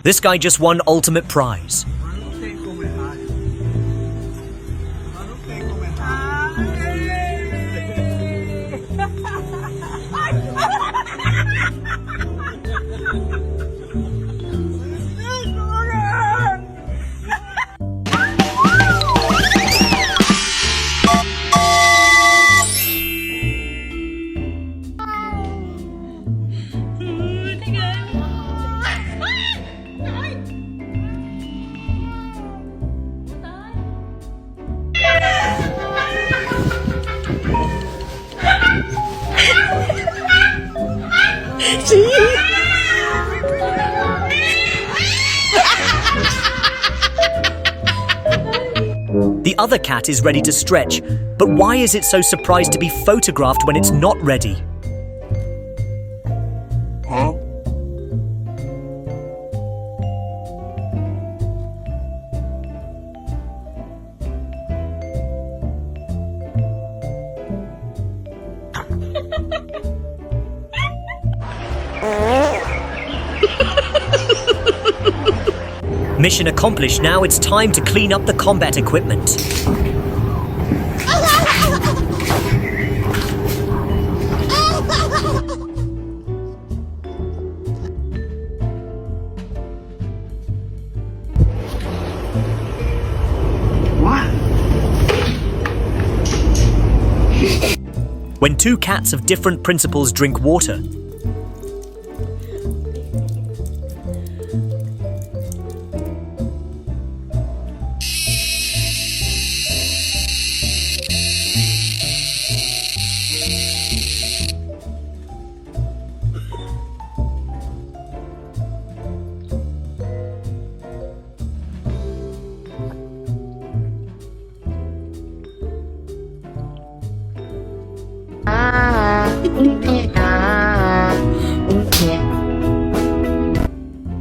This guy just won ultimate prize. The other cat is ready to stretch, but why is it so surprised to be photographed when it's not ready? Huh? Mission accomplished. Now it's time to clean up the combat equipment. What? When two cats of different principles drink water,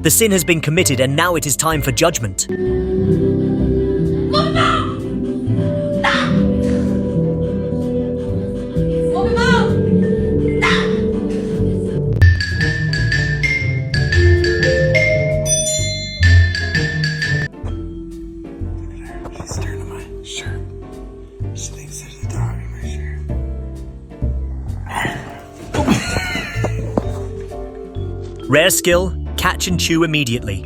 the sin has been committed and now it is time for judgment. She's staring at my shirt. She thinks there's a dog in my shirt. Rare skill, catch and chew immediately.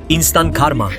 Instant karma.